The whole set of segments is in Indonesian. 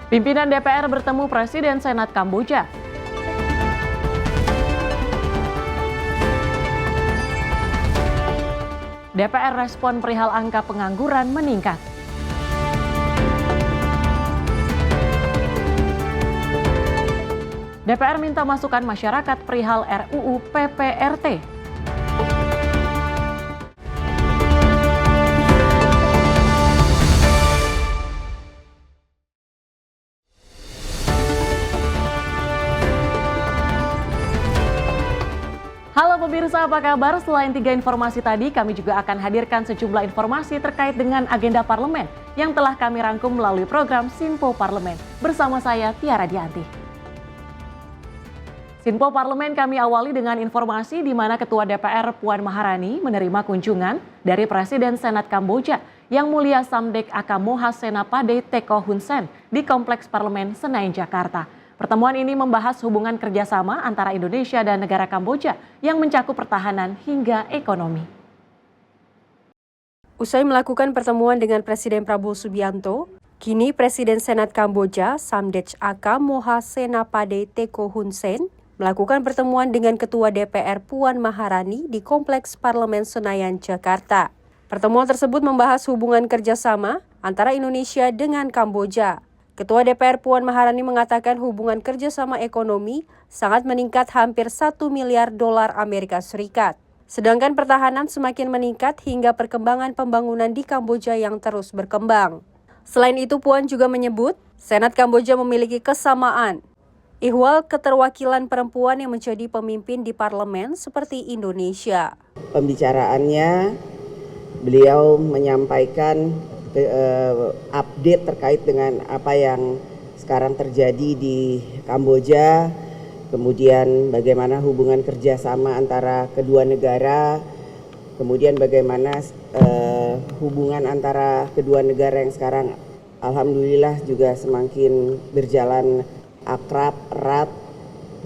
Pimpinan DPR bertemu Presiden Senat Kamboja. DPR respon perihal angka pengangguran meningkat. DPR minta masukan masyarakat perihal RUU PPRT. Halo pemirsa, apa kabar? Selain 3 informasi tadi, kami juga akan hadirkan sejumlah informasi terkait dengan agenda parlemen yang telah kami rangkum melalui program Sinpo Parlemen. Bersama saya, Tiara Dianti. Sinpo Parlemen kami awali dengan informasi di mana Ketua DPR Puan Maharani menerima kunjungan dari Presiden Senat Kamboja Yang Mulia Samdech Aka Moha Senapade Teko Hun Sen di Kompleks Parlemen Senayan, Jakarta. Pertemuan ini membahas hubungan kerjasama antara Indonesia dan negara Kamboja yang mencakup pertahanan hingga ekonomi. Usai melakukan pertemuan dengan Presiden Prabowo Subianto, kini Presiden Senat Kamboja Samdech Aka Moha Senapade Teko Hun Sen melakukan pertemuan dengan Ketua DPR Puan Maharani di Kompleks Parlemen Senayan, Jakarta. Pertemuan tersebut membahas hubungan kerjasama antara Indonesia dengan Kamboja. Ketua DPR Puan Maharani mengatakan hubungan kerjasama ekonomi sangat meningkat hampir 1 miliar dolar Amerika Serikat. Sedangkan pertahanan semakin meningkat hingga perkembangan pembangunan di Kamboja yang terus berkembang. Selain itu, Puan juga menyebut Senat Kamboja memiliki kesamaan ihwal keterwakilan perempuan yang menjadi pemimpin di parlemen seperti Indonesia. Pembicaraannya, beliau menyampaikan update terkait dengan apa yang sekarang terjadi di Kamboja, kemudian bagaimana hubungan kerjasama antara kedua negara, kemudian bagaimana hubungan antara kedua negara yang sekarang alhamdulillah juga semakin berjalan akrab, erat,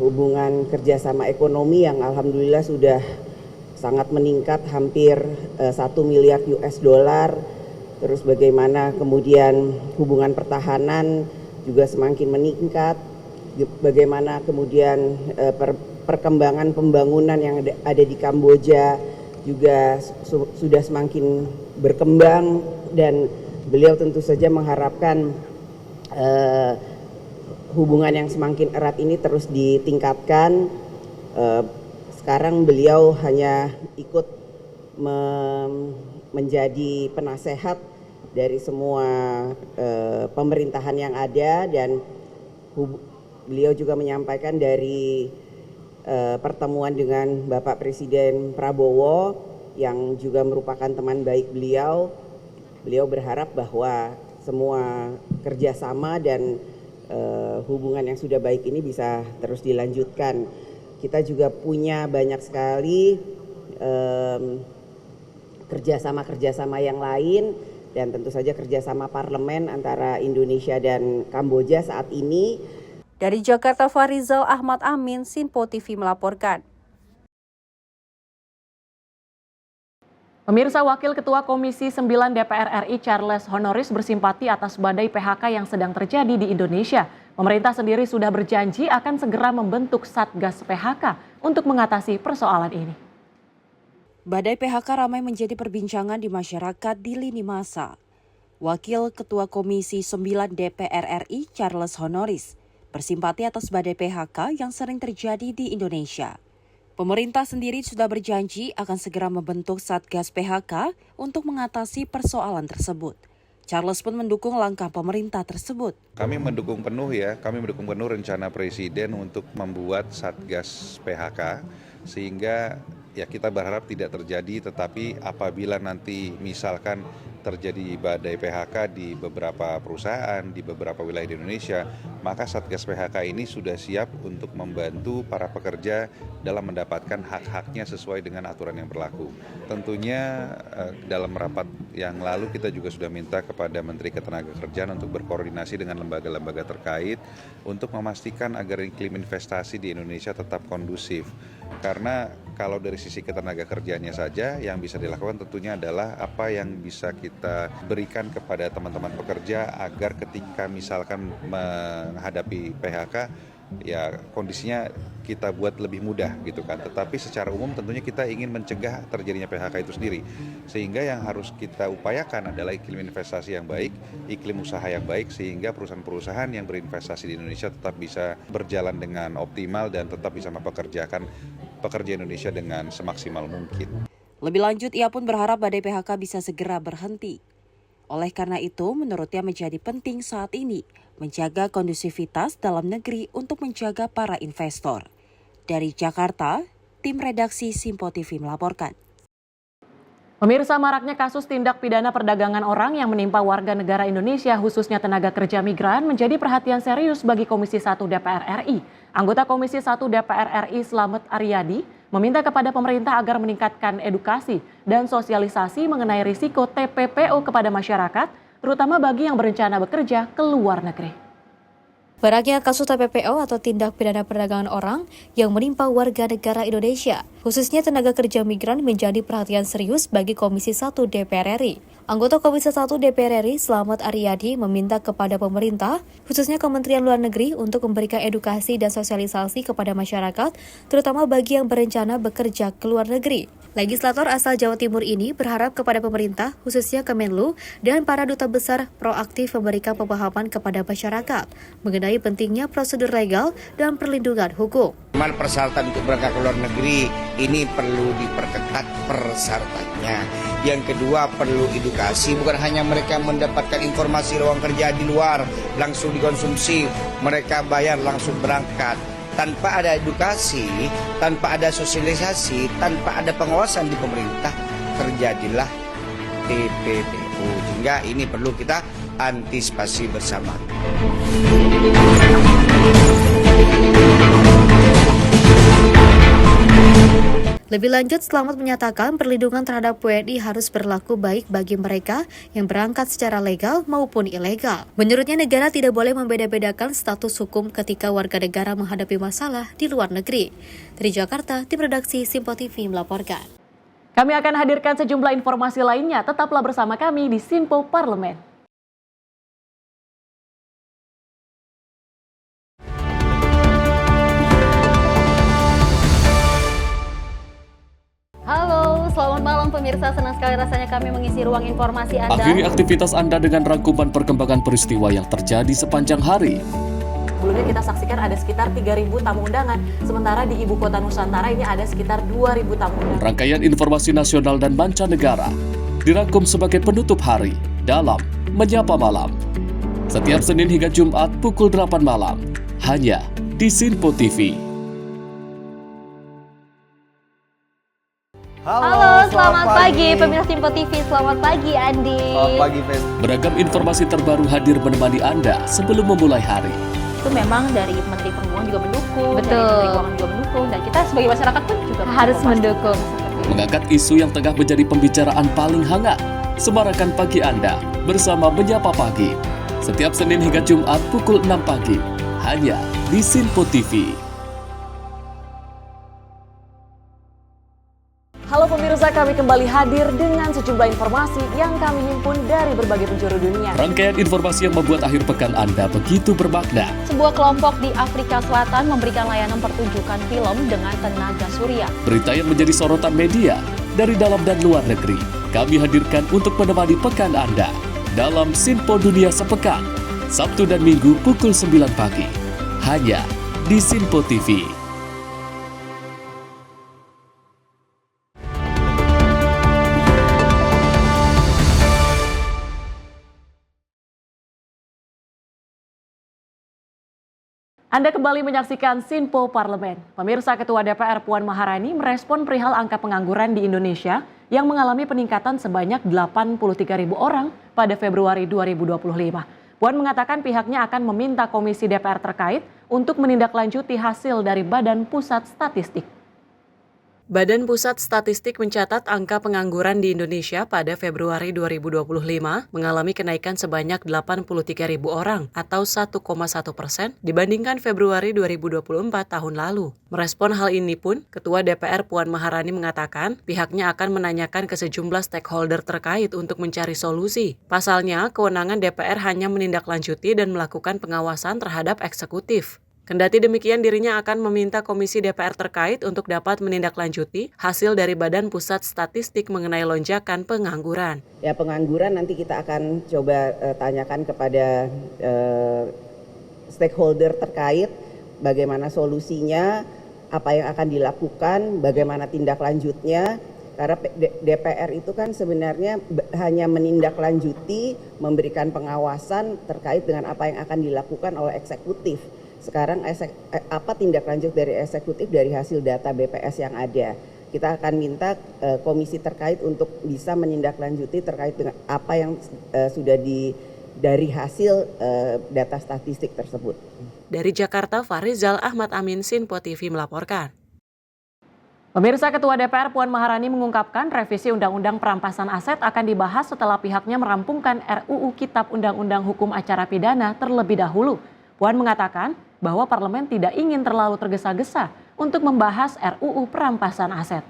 hubungan kerjasama ekonomi yang alhamdulillah sudah sangat meningkat hampir 1 miliar US dollar. Terus bagaimana kemudian hubungan pertahanan juga semakin meningkat, bagaimana kemudian perkembangan pembangunan yang ada di Kamboja juga sudah semakin berkembang, dan beliau tentu saja mengharapkan hubungan yang semakin erat ini terus ditingkatkan. Sekarang beliau hanya ikut menjadi penasehat dari semua pemerintahan yang ada, dan beliau juga menyampaikan dari pertemuan dengan Bapak Presiden Prabowo yang juga merupakan teman baik beliau. Beliau berharap bahwa semua kerjasama dan hubungan yang sudah baik ini bisa terus dilanjutkan. Kita juga punya banyak sekali kerjasama yang lain, dan tentu saja kerjasama parlemen antara Indonesia dan Kamboja saat ini. Dari Jakarta, Farizal Ahmad Amin, Sinpo TV melaporkan. Pemirsa, Wakil Ketua Komisi 9 DPR RI Charles Honoris bersimpati atas badai PHK yang sedang terjadi di Indonesia. Pemerintah sendiri sudah berjanji akan segera membentuk Satgas PHK untuk mengatasi persoalan ini. Badai PHK ramai menjadi perbincangan di masyarakat di lini masa. Wakil Ketua Komisi 9 DPR RI Charles Honoris bersimpati atas badai PHK yang sering terjadi di Indonesia. Pemerintah sendiri sudah berjanji akan segera membentuk Satgas PHK untuk mengatasi persoalan tersebut. Charles pun mendukung langkah pemerintah tersebut. Kami mendukung penuh rencana Presiden untuk membuat Satgas PHK, sehingga ya kita berharap tidak terjadi, tetapi apabila nanti misalkan terjadi badai PHK di beberapa perusahaan, di beberapa wilayah di Indonesia, maka Satgas PHK ini sudah siap untuk membantu para pekerja dalam mendapatkan hak-haknya sesuai dengan aturan yang berlaku. Tentunya dalam rapat yang lalu kita juga sudah minta kepada Menteri Ketenagakerjaan untuk berkoordinasi dengan lembaga-lembaga terkait untuk memastikan agar iklim investasi di Indonesia tetap kondusif. Karena kalau dari sisi ketenaga kerjanya saja yang bisa dilakukan tentunya adalah apa yang bisa kita berikan kepada teman-teman pekerja agar ketika misalkan menghadapi PHK ya kondisinya kita buat lebih mudah gitu kan. Tetapi secara umum tentunya kita ingin mencegah terjadinya PHK itu sendiri. Sehingga yang harus kita upayakan adalah iklim investasi yang baik, iklim usaha yang baik sehingga perusahaan-perusahaan yang berinvestasi di Indonesia tetap bisa berjalan dengan optimal dan tetap bisa mempekerjakan pekerja Indonesia dengan semaksimal mungkin. Lebih lanjut, ia pun berharap badai PHK bisa segera berhenti. Oleh karena itu, menurutnya menjadi penting saat ini menjaga kondusivitas dalam negeri untuk menjaga para investor. Dari Jakarta, tim redaksi Simpo TV melaporkan. Pemirsa, maraknya kasus tindak pidana perdagangan orang yang menimpa warga negara Indonesia khususnya tenaga kerja migran menjadi perhatian serius bagi Komisi 1 DPR RI. Anggota Komisi 1 DPR RI Slamet Aryadi meminta kepada pemerintah agar meningkatkan edukasi dan sosialisasi mengenai risiko TPPO kepada masyarakat, terutama bagi yang berencana bekerja ke luar negeri. Maraknya kasus TPPO atau tindak pidana perdagangan orang yang menimpa warga negara Indonesia, khususnya tenaga kerja migran menjadi perhatian serius bagi Komisi 1 DPR RI. Anggota Komisi 1 DPR RI Slamet Aryadi meminta kepada pemerintah, khususnya Kementerian Luar Negeri untuk memberikan edukasi dan sosialisasi kepada masyarakat, terutama bagi yang berencana bekerja ke luar negeri. Legislator asal Jawa Timur ini berharap kepada pemerintah, khususnya Kemenlu, dan para duta besar proaktif memberikan pemahaman kepada masyarakat mengenai pentingnya prosedur legal dan perlindungan hukum. Persyaratan untuk berangkat ke luar negeri ini perlu diperketat persyaratannya. Yang kedua perlu edukasi, bukan hanya mereka mendapatkan informasi ruang kerja di luar langsung dikonsumsi, mereka bayar langsung berangkat. Tanpa ada edukasi, tanpa ada sosialisasi, tanpa ada pengawasan di pemerintah, terjadilah TPPO. Sehingga ini perlu kita antisipasi bersama. Lebih lanjut, Slamet menyatakan perlindungan terhadap WNI harus berlaku baik bagi mereka yang berangkat secara legal maupun ilegal. Menurutnya, negara tidak boleh membeda-bedakan status hukum ketika warga negara menghadapi masalah di luar negeri. Dari Jakarta, tim redaksi Simpo TV melaporkan. Kami akan hadirkan sejumlah informasi lainnya. Tetaplah bersama kami di Simpo Parlemen. Halo, selamat malam pemirsa. Senang sekali rasanya kami mengisi ruang informasi Anda. Akhiri aktivitas Anda dengan rangkuman perkembangan peristiwa yang terjadi sepanjang hari. Sebelumnya kita saksikan ada sekitar 3.000 tamu undangan, sementara di Ibu Kota Nusantara ini ada sekitar 2.000 tamu undangan. Rangkaian informasi nasional dan mancanegara dirangkum sebagai penutup hari dalam Menyapa Malam. Setiap Senin hingga Jumat pukul 8 malam, hanya di Simpo TV. Halo, selamat pagi pemirsa Simpo TV. Selamat pagi Andi. Selamat pagi, Fen. Beragam informasi terbaru hadir menemani Anda sebelum memulai hari. Itu memang dari Menteri Perhubungan juga mendukung, Betul. dari Menteri Keuangan juga mendukung, dan kita sebagai masyarakat pun juga Harus mendukung. Mengangkat isu yang tengah menjadi pembicaraan paling hangat. Semarakan pagi Anda bersama Menyapa Pagi. Setiap Senin hingga Jumat pukul 6 pagi, hanya di Simpo TV. Halo pemirsa, kami kembali hadir dengan sejumlah informasi yang kami himpun dari berbagai penjuru dunia. Rangkaian informasi yang membuat akhir pekan Anda begitu bermakna. Sebuah kelompok di Afrika Selatan memberikan layanan pertunjukan film dengan tenaga surya. Berita yang menjadi sorotan media dari dalam dan luar negeri, kami hadirkan untuk menemani pekan Anda dalam Simpo Dunia Sepekan, Sabtu dan Minggu pukul 9 pagi, hanya di Simpo TV. Anda kembali menyaksikan Simpo Parlemen. Pemirsa, Ketua DPR Puan Maharani merespon perihal angka pengangguran di Indonesia yang mengalami peningkatan sebanyak 83.000 orang pada Februari 2025. Puan mengatakan pihaknya akan meminta Komisi DPR terkait untuk menindaklanjuti hasil dari Badan Pusat Statistik. Badan Pusat Statistik mencatat angka pengangguran di Indonesia pada Februari 2025 mengalami kenaikan sebanyak 83.000 orang atau 1,1% dibandingkan Februari 2024 tahun lalu. Merespon hal ini pun, Ketua DPR Puan Maharani mengatakan pihaknya akan menanyakan ke sejumlah stakeholder terkait untuk mencari solusi. Pasalnya, kewenangan DPR hanya menindaklanjuti dan melakukan pengawasan terhadap eksekutif. Kendati demikian, dirinya akan meminta Komisi DPR terkait untuk dapat menindaklanjuti hasil dari Badan Pusat Statistik mengenai lonjakan pengangguran. Ya, pengangguran nanti kita akan coba tanyakan kepada stakeholder terkait bagaimana solusinya, apa yang akan dilakukan, bagaimana tindak lanjutnya. Karena DPR itu kan sebenarnya hanya menindaklanjuti, memberikan pengawasan terkait dengan apa yang akan dilakukan oleh eksekutif. Sekarang apa tindak lanjut dari eksekutif dari hasil data BPS yang ada. Kita akan minta komisi terkait untuk bisa menindaklanjuti terkait dengan apa yang sudah dari hasil data statistik tersebut. Dari Jakarta, Farizal Ahmad Amin, Sinpo TV melaporkan. Pemirsa, Ketua DPR Puan Maharani mengungkapkan revisi Undang-Undang Perampasan Aset akan dibahas setelah pihaknya merampungkan RUU Kitab Undang-Undang Hukum Acara Pidana terlebih dahulu. Puan mengatakan bahwa parlemen tidak ingin terlalu tergesa-gesa untuk membahas RUU Perampasan Aset.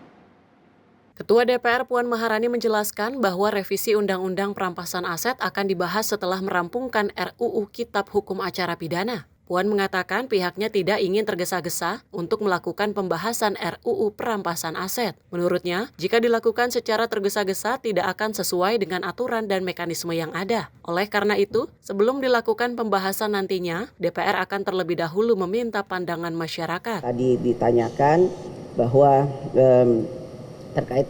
Ketua DPR Puan Maharani menjelaskan bahwa revisi Undang-Undang Perampasan Aset akan dibahas setelah merampungkan RUU Kitab Hukum Acara Pidana. Puan mengatakan pihaknya tidak ingin tergesa-gesa untuk melakukan pembahasan RUU Perampasan Aset. Menurutnya, jika dilakukan secara tergesa-gesa tidak akan sesuai dengan aturan dan mekanisme yang ada. Oleh karena itu, sebelum dilakukan pembahasan nantinya, DPR akan terlebih dahulu meminta pandangan masyarakat. Tadi ditanyakan bahwa terkait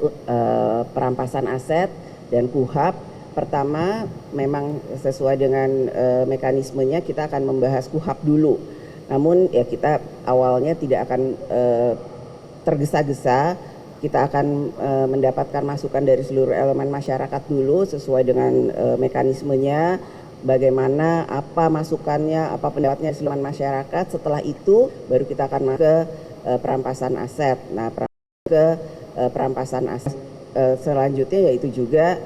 perampasan aset dan KUHP, pertama, memang sesuai dengan mekanismenya kita akan membahas KUHP dulu. Namun ya kita awalnya tidak akan tergesa-gesa, kita akan mendapatkan masukan dari seluruh elemen masyarakat dulu sesuai dengan mekanismenya, bagaimana, apa masukannya, apa pendapatnya seluruh masyarakat. Setelah itu baru kita akan ke perampasan aset. Nah, perampasan aset selanjutnya yaitu juga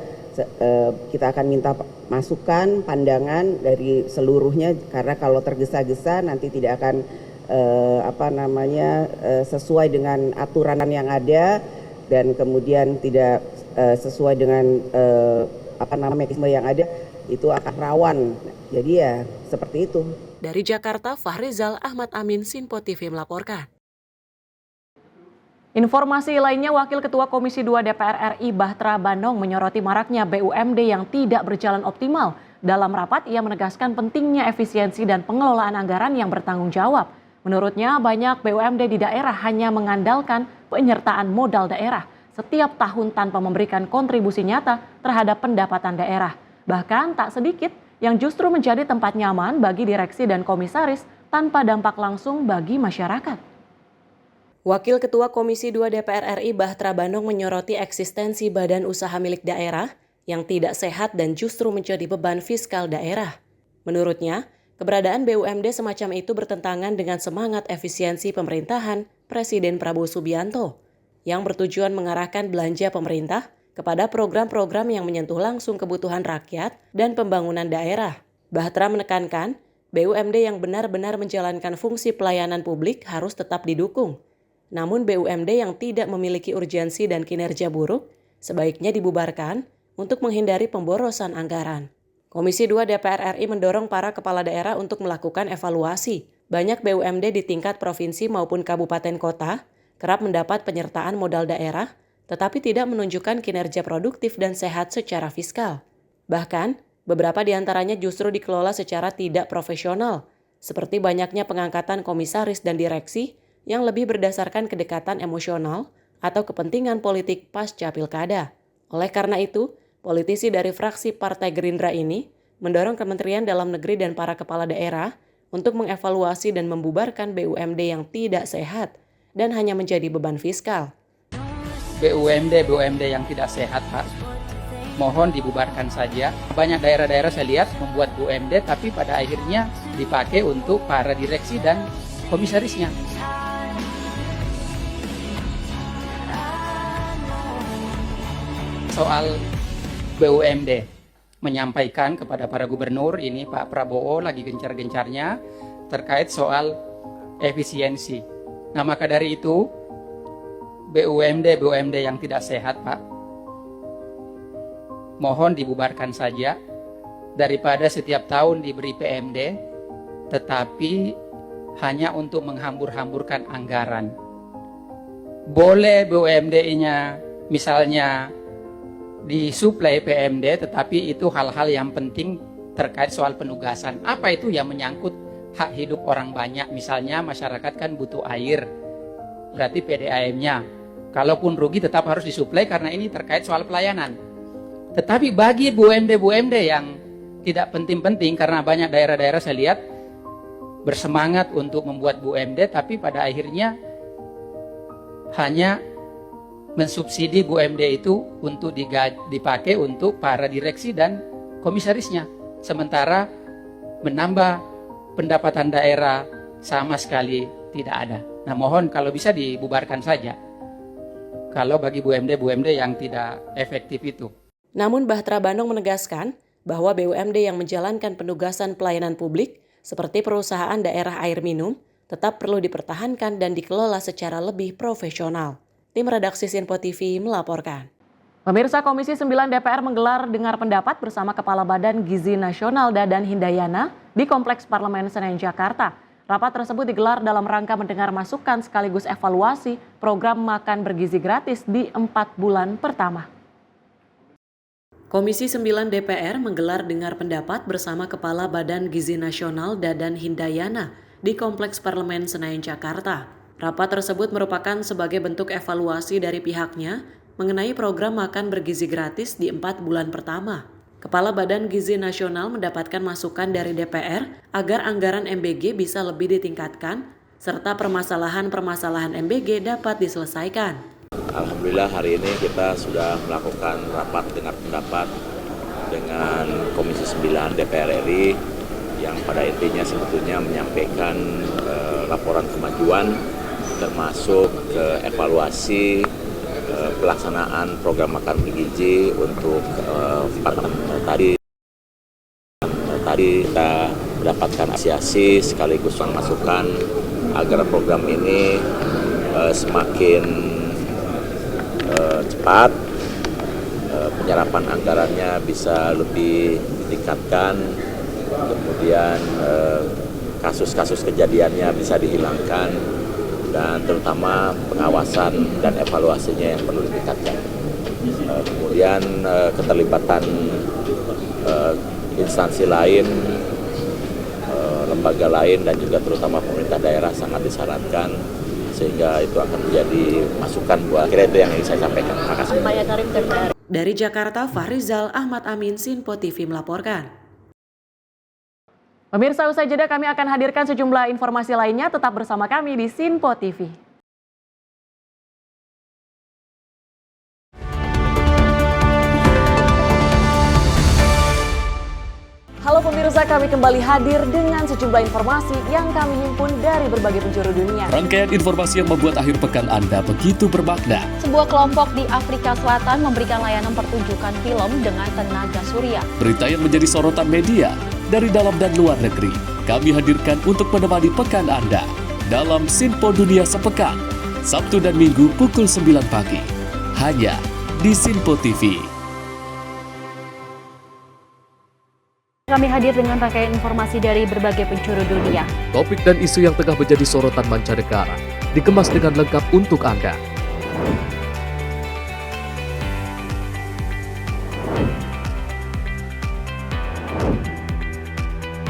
kita akan minta masukan, pandangan dari seluruhnya, karena kalau tergesa-gesa nanti tidak akan sesuai dengan aturan yang ada dan kemudian tidak sesuai dengan mekanisme yang ada, itu akan rawan. Jadi ya seperti itu. Dari Jakarta, Farizal Ahmad Amin, Sinpo TV melaporkan. Informasi lainnya, Wakil Ketua Komisi 2 DPR RI Bahtra Bandong menyoroti maraknya BUMD yang tidak berjalan optimal. Dalam rapat, ia menegaskan pentingnya efisiensi dan pengelolaan anggaran yang bertanggung jawab. Menurutnya, banyak BUMD di daerah hanya mengandalkan penyertaan modal daerah setiap tahun tanpa memberikan kontribusi nyata terhadap pendapatan daerah. Bahkan tak sedikit yang justru menjadi tempat nyaman bagi direksi dan komisaris tanpa dampak langsung bagi masyarakat. Wakil Ketua Komisi 2 DPR RI Bahtra Bandong menyoroti eksistensi badan usaha milik daerah yang tidak sehat dan justru menjadi beban fiskal daerah. Menurutnya, keberadaan BUMD semacam itu bertentangan dengan semangat efisiensi pemerintahan Presiden Prabowo Subianto yang bertujuan mengarahkan belanja pemerintah kepada program-program yang menyentuh langsung kebutuhan rakyat dan pembangunan daerah. Bahtra menekankan, BUMD yang benar-benar menjalankan fungsi pelayanan publik harus tetap didukung. Namun BUMD yang tidak memiliki urgensi dan kinerja buruk sebaiknya dibubarkan untuk menghindari pemborosan anggaran. Komisi 2 DPR RI mendorong para kepala daerah untuk melakukan evaluasi. Banyak BUMD di tingkat provinsi maupun kabupaten kota kerap mendapat penyertaan modal daerah, tetapi tidak menunjukkan kinerja produktif dan sehat secara fiskal. Bahkan, beberapa di antaranya justru dikelola secara tidak profesional, seperti banyaknya pengangkatan komisaris dan direksi yang lebih berdasarkan kedekatan emosional atau kepentingan politik pasca pilkada. Oleh karena itu, politisi dari fraksi Partai Gerindra ini mendorong Kementerian Dalam Negeri dan para kepala daerah untuk mengevaluasi dan membubarkan BUMD yang tidak sehat dan hanya menjadi beban fiskal. BUMD yang tidak sehat, Pak, mohon dibubarkan saja. Banyak daerah-daerah saya lihat membuat BUMD tapi pada akhirnya dipakai untuk para direksi dan komisarisnya. soal BUMD, menyampaikan kepada para gubernur, ini Pak Prabowo lagi gencar-gencarnya terkait soal efisiensi. Nah, maka dari itu BUMD yang tidak sehat, Pak, mohon dibubarkan saja daripada setiap tahun diberi PMD tetapi hanya untuk menghambur-hamburkan anggaran. Boleh BUMD-nya misalnya disuplai PMD, tetapi itu hal-hal yang penting terkait soal penugasan. Apa itu yang menyangkut hak hidup orang banyak? Misalnya masyarakat kan butuh air, berarti PDAM-nya. Kalaupun rugi tetap harus disuplai karena ini terkait soal pelayanan. Tetapi bagi BUMD yang tidak penting-penting, karena banyak daerah-daerah saya lihat bersemangat untuk membuat BUMD, tapi pada akhirnya hanya mensubsidi BUMD itu untuk dipakai untuk para direksi dan komisarisnya. Sementara menambah pendapatan daerah sama sekali tidak ada. Nah, mohon kalau bisa dibubarkan saja. Kalau bagi BUMD yang tidak efektif itu. Namun Bahtera Bandung menegaskan bahwa BUMD yang menjalankan penugasan pelayanan publik seperti perusahaan daerah air minum tetap perlu dipertahankan dan dikelola secara lebih profesional. Tim redaksi Sinpo TV melaporkan. Pemirsa, Komisi 9 DPR menggelar dengar pendapat bersama Kepala Badan Gizi Nasional Dadan Hindayana di Kompleks Parlemen Senen, Jakarta. Rapat tersebut digelar dalam rangka mendengar masukan sekaligus evaluasi program makan bergizi gratis di 4 bulan pertama. Komisi 9 DPR menggelar dengar pendapat bersama Kepala Badan Gizi Nasional Dadan Hindayana di Kompleks Parlemen Senayan, Jakarta. Rapat tersebut merupakan sebagai bentuk evaluasi dari pihaknya mengenai program makan bergizi gratis di 4 bulan pertama. Kepala Badan Gizi Nasional mendapatkan masukan dari DPR agar anggaran MBG bisa lebih ditingkatkan, serta permasalahan-permasalahan MBG dapat diselesaikan. Alhamdulillah hari ini kita sudah melakukan rapat dengar pendapat dengan Komisi 9 DPR RI yang pada intinya sebetulnya menyampaikan laporan kemajuan termasuk evaluasi pelaksanaan program makan bergizi untuk 4 tahun tadi kita mendapatkan apresiasi sekaligus masukan agar program ini semakin cepat, penyerapan anggarannya bisa lebih ditingkatkan, kemudian kasus-kasus kejadiannya bisa dihilangkan, dan terutama pengawasan dan evaluasinya yang perlu ditingkatkan. Kemudian keterlibatan instansi lain, lembaga lain, dan juga terutama pemerintah daerah sangat disyaratkan, sehingga itu akan menjadi masukan buat kira itu yang ingin saya sampaikan. Terima kasih. Dari Jakarta, Fahrizal Ahmad Amin, Sinpo TV melaporkan. Pemirsa, usai jeda kami akan hadirkan sejumlah informasi lainnya. Tetap bersama kami di Sinpo TV. Halo pemirsa, kami kembali hadir dengan sejumlah informasi yang kami himpun dari berbagai penjuru dunia. Rangkaian informasi yang membuat akhir pekan Anda begitu bermakna. Sebuah kelompok di Afrika Selatan memberikan layanan pertunjukan film dengan tenaga surya. Berita yang menjadi sorotan media dari dalam dan luar negeri, kami hadirkan untuk menemani pekan Anda dalam Sinpo Dunia Sepekan, Sabtu dan Minggu pukul 9 pagi, hanya di Sinpo TV. Kami hadir dengan rangkaian informasi dari berbagai penjuru dunia. Topik dan isu yang tengah menjadi sorotan mancanegara dikemas dengan lengkap untuk Anda.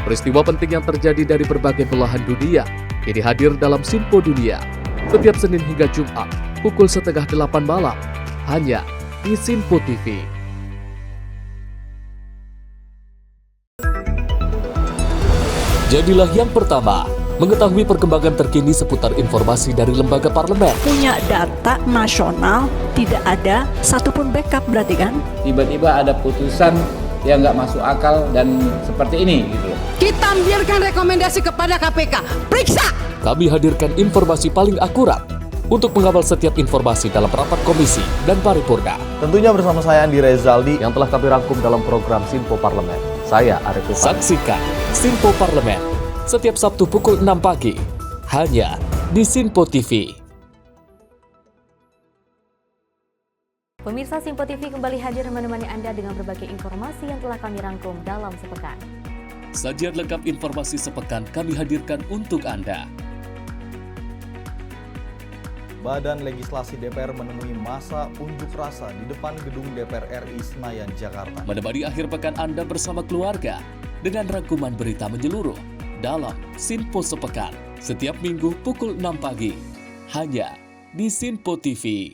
Peristiwa penting yang terjadi dari berbagai belahan dunia kini hadir dalam Sinpo Dunia setiap Senin hingga Jumat pukul 7:30 malam hanya di Sinpo TV. Jadilah yang pertama mengetahui perkembangan terkini seputar informasi dari lembaga parlemen. Punya data nasional, tidak ada satupun backup berarti kan? Tiba-tiba ada putusan yang nggak masuk akal dan seperti ini gitu. Kita ambilkan rekomendasi kepada KPK, periksa! Kami hadirkan informasi paling akurat untuk mengawal setiap informasi dalam rapat komisi dan paripurna. Tentunya bersama saya Andi Rezaldi yang telah kami rangkum dalam program Sinpo Parlemen. Saya Arif Rifani. Saksikan Sinpo Parlemen setiap Sabtu pukul 6 pagi hanya di Sinpo TV. Pemirsa, Sinpo TV kembali hadir menemani Anda dengan berbagai informasi yang telah kami rangkum dalam sepekan. Sajian lengkap informasi sepekan kami hadirkan untuk Anda. Badan Legislasi DPR menemui masa unjuk rasa di depan gedung DPR RI Senayan, Jakarta. Menemani akhir pekan Anda bersama keluarga dengan rangkuman berita menyeluruh dalam Sinpo Sepekan setiap minggu pukul 6 pagi hanya di Sinpo TV.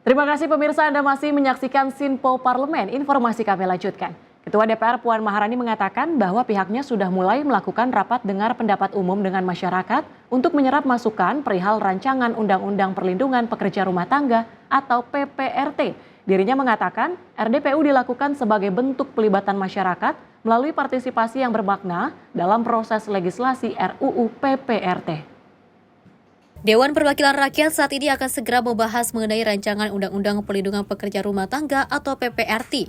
Terima kasih pemirsa, Anda masih menyaksikan Sinpo Parlemen. Informasi kami lanjutkan. Ketua DPR Puan Maharani mengatakan bahwa pihaknya sudah mulai melakukan rapat dengar pendapat umum dengan masyarakat untuk menyerap masukan perihal rancangan Undang-Undang Perlindungan Pekerja Rumah Tangga atau PPRT. Dirinya mengatakan RDPU dilakukan sebagai bentuk pelibatan masyarakat melalui partisipasi yang bermakna dalam proses legislasi RUU PPRT. Dewan Perwakilan Rakyat saat ini akan segera membahas mengenai rancangan Undang-Undang Perlindungan Pekerja Rumah Tangga atau PPRT.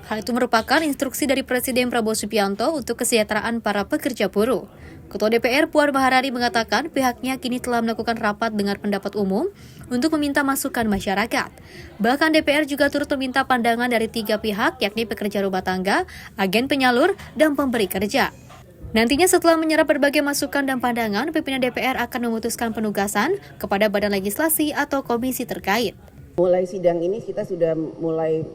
Hal itu merupakan instruksi dari Presiden Prabowo Subianto untuk kesejahteraan para pekerja buruh. Ketua DPR Puan Maharani mengatakan pihaknya kini telah melakukan rapat dengar pendapat umum untuk meminta masukan masyarakat. Bahkan DPR juga turut meminta pandangan dari 3 pihak, yakni pekerja rumah tangga, agen penyalur, dan pemberi kerja. Nantinya setelah menyerap berbagai masukan dan pandangan, pimpinan DPR akan memutuskan penugasan kepada badan legislasi atau komisi terkait. Mulai sidang ini kita sudah mulai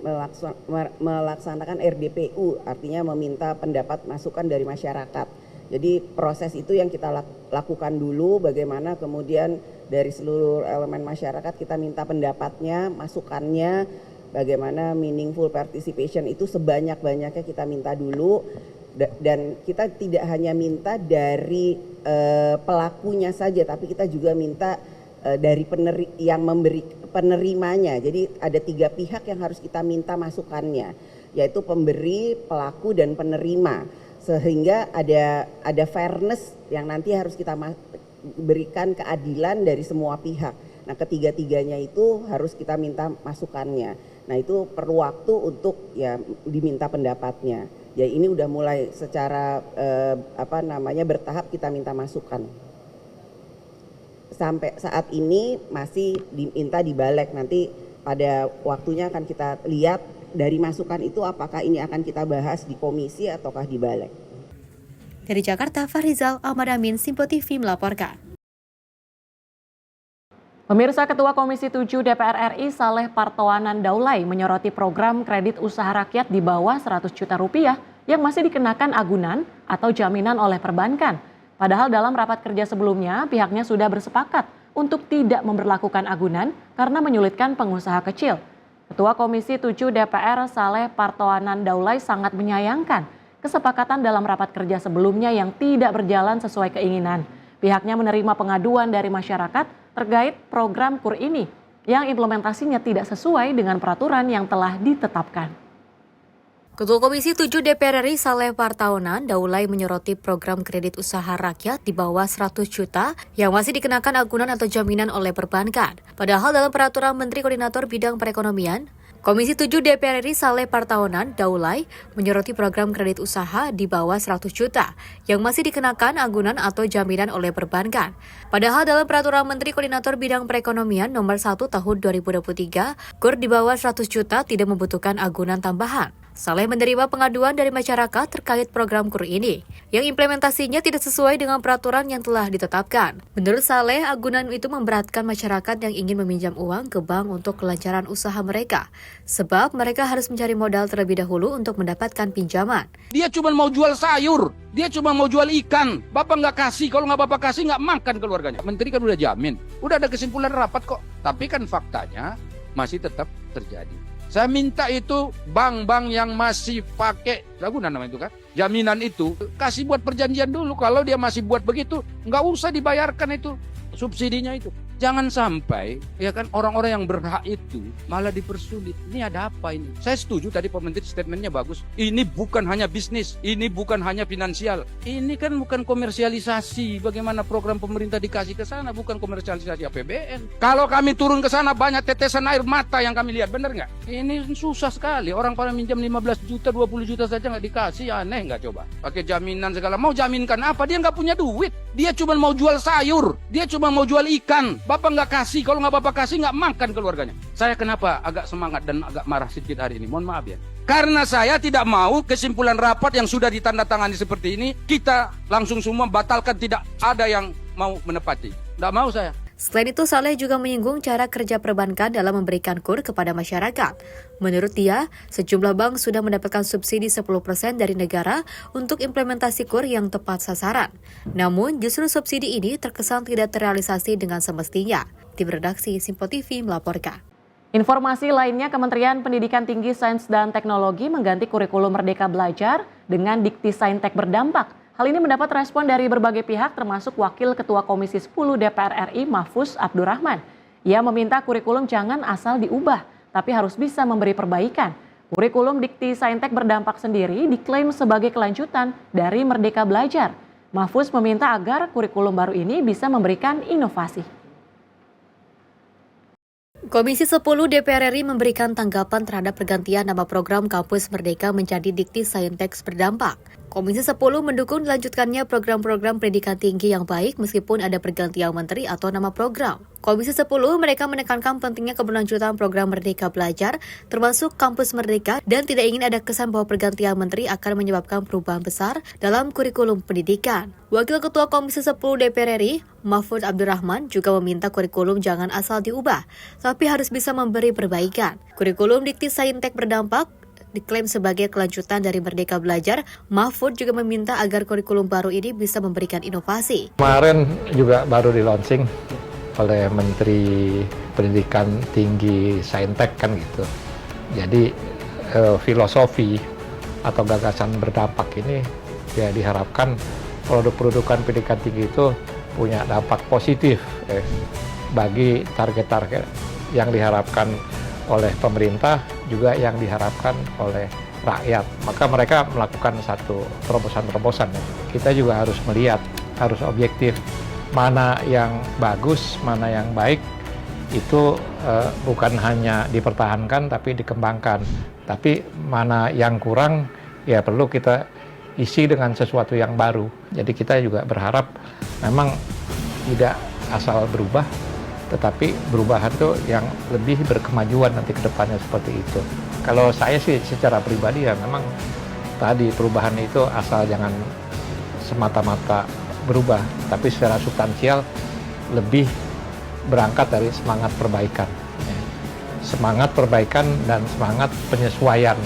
melaksanakan RDPU, artinya meminta pendapat masukan dari masyarakat. Jadi proses itu yang kita lakukan dulu, bagaimana kemudian dari seluruh elemen masyarakat kita minta pendapatnya, masukannya, bagaimana meaningful participation itu sebanyak-banyaknya kita minta dulu. Dan kita tidak hanya minta dari pelakunya saja, tapi kita juga minta dari penerimanya. Jadi ada 3 pihak yang harus kita minta masukannya, yaitu pemberi, pelaku, dan penerima. Sehingga ada fairness yang nanti harus kita berikan keadilan dari semua pihak. Nah, ketiga-tiganya itu harus kita minta masukannya. Nah, itu perlu waktu untuk ya diminta pendapatnya. Ya ini udah mulai secara bertahap kita minta masukan. Sampai saat ini masih diminta di balik, nanti pada waktunya akan kita lihat dari masukan itu apakah ini akan kita bahas di komisi ataukah di balik. Dari Jakarta, Farizal Ahmad Amin, Sinpo TV melaporkan. Pemirsa, Ketua Komisi 7 DPR RI Saleh Partoanan Daulay menyoroti program kredit usaha rakyat di bawah 100 juta rupiah yang masih dikenakan agunan atau jaminan oleh perbankan. Padahal dalam rapat kerja sebelumnya pihaknya sudah bersepakat untuk tidak memberlakukan agunan karena menyulitkan pengusaha kecil. Ketua Komisi 7 DPR Saleh Partoanan Daulay sangat menyayangkan kesepakatan dalam rapat kerja sebelumnya yang tidak berjalan sesuai keinginan. Pihaknya menerima pengaduan dari masyarakat terkait program KUR ini yang implementasinya tidak sesuai dengan peraturan yang telah ditetapkan. Ketua Komisi 7 DPR RI Saleh Partoanan Daulay menyoroti program kredit usaha rakyat di bawah 100 juta yang masih dikenakan agunan atau jaminan oleh perbankan. Padahal dalam peraturan Menteri Koordinator Bidang Perekonomian, Komisi 7 DPR RI Saleh Partoanan Daulay menyoroti program kredit usaha di bawah 100 juta yang masih dikenakan agunan atau jaminan oleh perbankan. Padahal dalam peraturan Menteri Koordinator Bidang Perekonomian nomor 1 tahun 2023, KUR di bawah 100 juta tidak membutuhkan agunan tambahan. Saleh menerima pengaduan dari masyarakat terkait program KUR ini, yang implementasinya tidak sesuai dengan peraturan yang telah ditetapkan. Menurut Saleh, agunan itu memberatkan masyarakat yang ingin meminjam uang ke bank untuk kelancaran usaha mereka, sebab mereka harus mencari modal terlebih dahulu untuk mendapatkan pinjaman. Dia cuma mau jual sayur, dia cuma mau jual ikan. Bapak nggak kasih, kalau nggak Bapak kasih nggak makan keluarganya. Menteri kan udah jamin, udah ada kesimpulan rapat kok. Tapi kan faktanya masih tetap terjadi. Saya minta itu bank-bank yang masih pakai agunan namanya itu kan, jaminan itu kasih buat perjanjian dulu. Kalau dia masih buat begitu, nggak usah dibayarkan itu subsidinya itu. Jangan sampai ya kan orang-orang yang berhak itu malah dipersulit. Ini ada apa ini? Saya setuju tadi Pak Menteri statementnya bagus. Ini bukan hanya bisnis, ini bukan hanya finansial. Ini kan bukan komersialisasi. Bagaimana program pemerintah dikasih ke sana, bukan komersialisasi APBN. Kalau kami turun ke sana banyak tetesan air mata yang kami lihat, benar nggak? Ini susah sekali. Orang pada minjam 15 juta, 20 juta saja nggak dikasih, aneh nggak coba? Pakai jaminan segala. Mau jaminkan apa? Dia nggak punya duit. Dia cuma mau jual sayur. Dia cuma mau jual ikan. Bapak nggak kasih, kalau nggak Bapak kasih nggak makan keluarganya. Saya kenapa agak semangat dan agak marah sedikit hari ini? Mohon maaf ya. Karena saya tidak mau kesimpulan rapat yang sudah ditandatangani seperti ini, kita langsung semua batalkan, tidak ada yang mau menepati. Nggak mau saya. Selain itu, Saleh juga menyinggung cara kerja perbankan dalam memberikan KUR kepada masyarakat. Menurut dia, sejumlah bank sudah mendapatkan subsidi 10% dari negara untuk implementasi KUR yang tepat sasaran. Namun, justru subsidi ini terkesan tidak terrealisasi dengan semestinya. Tim redaksi Simpo TV melaporkan. Informasi lainnya, Kementerian Pendidikan Tinggi, Sains dan Teknologi mengganti kurikulum Merdeka Belajar dengan dikti saintek berdampak. Hal ini mendapat respon dari berbagai pihak termasuk Wakil Ketua Komisi 10 DPR RI Mahfuz Abdurrahman. Ia meminta kurikulum jangan asal diubah, tapi harus bisa memberi perbaikan. Kurikulum dikti saintek berdampak sendiri diklaim sebagai kelanjutan dari Merdeka Belajar. Mahfuz meminta agar kurikulum baru ini bisa memberikan inovasi. Komisi 10 DPR RI memberikan tanggapan terhadap pergantian nama program Kampus Merdeka menjadi Dikti Saintek berdampak. Komisi 10 mendukung dilanjutkannya program-program pendidikan tinggi yang baik meskipun ada pergantian menteri atau nama program. Komisi 10 mereka menekankan pentingnya keberlanjutan program Merdeka Belajar termasuk Kampus Merdeka dan tidak ingin ada kesan bahwa pergantian menteri akan menyebabkan perubahan besar dalam kurikulum pendidikan. Wakil Ketua Komisi 10 DPR RI Mahfuz Abdurrahman juga meminta kurikulum jangan asal diubah, tapi harus bisa memberi perbaikan. Kurikulum Dikti Saintek berdampak diklaim sebagai kelanjutan dari Merdeka Belajar. Mahfud juga meminta agar kurikulum baru ini bisa memberikan inovasi. Kemarin juga baru di-launching oleh Menteri Pendidikan Tinggi Saintek kan gitu. Jadi filosofi atau gagasan berdampak ini ya diharapkan produk-produkan pendidikan tinggi itu punya dampak positif bagi target-target yang diharapkan oleh pemerintah, juga yang diharapkan oleh rakyat. Maka mereka melakukan satu terobosan-terobosan. Kita juga harus melihat, harus objektif, mana yang bagus, mana yang baik, itu bukan hanya dipertahankan tapi dikembangkan. Tapi mana yang kurang, ya perlu kita isi dengan sesuatu yang baru. Jadi kita juga berharap memang tidak asal berubah, tetapi perubahan itu yang lebih berkemajuan nanti ke depannya seperti itu. Kalau saya sih secara pribadi ya memang tadi perubahan itu asal jangan semata-mata berubah, tapi secara substansial lebih berangkat dari semangat perbaikan. Semangat perbaikan dan semangat penyesuaian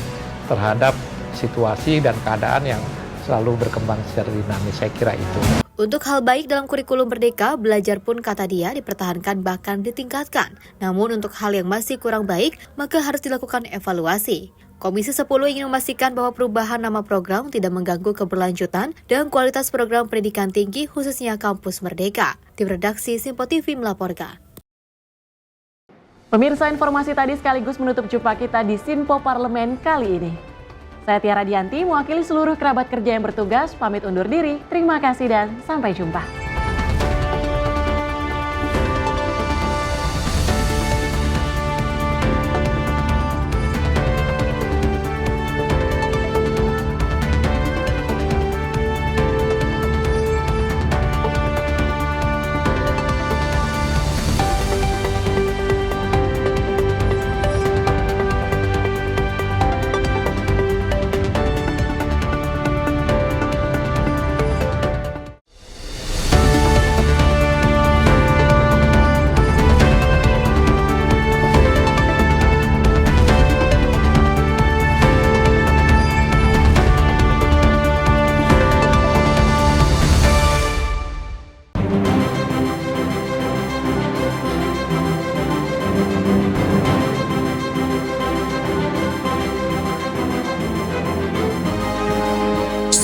terhadap situasi dan keadaan yang selalu berkembang secara dinamis, saya kira itu. Untuk hal baik dalam kurikulum Merdeka Belajar pun kata dia dipertahankan bahkan ditingkatkan. Namun untuk hal yang masih kurang baik, maka harus dilakukan evaluasi. Komisi 10 ingin memastikan bahwa perubahan nama program tidak mengganggu keberlanjutan dan kualitas program pendidikan tinggi khususnya Kampus Merdeka. Tim redaksi Simpo TV melaporkan. Pemirsa, informasi tadi sekaligus menutup jumpa kita di Sinpo Parlemen kali ini. Saya Tiara Dianti, mewakili seluruh kerabat kerja yang bertugas, pamit undur diri. Terima kasih dan sampai jumpa.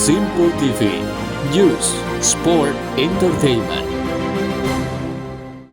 Simpo TV, News, Sport, Entertainment.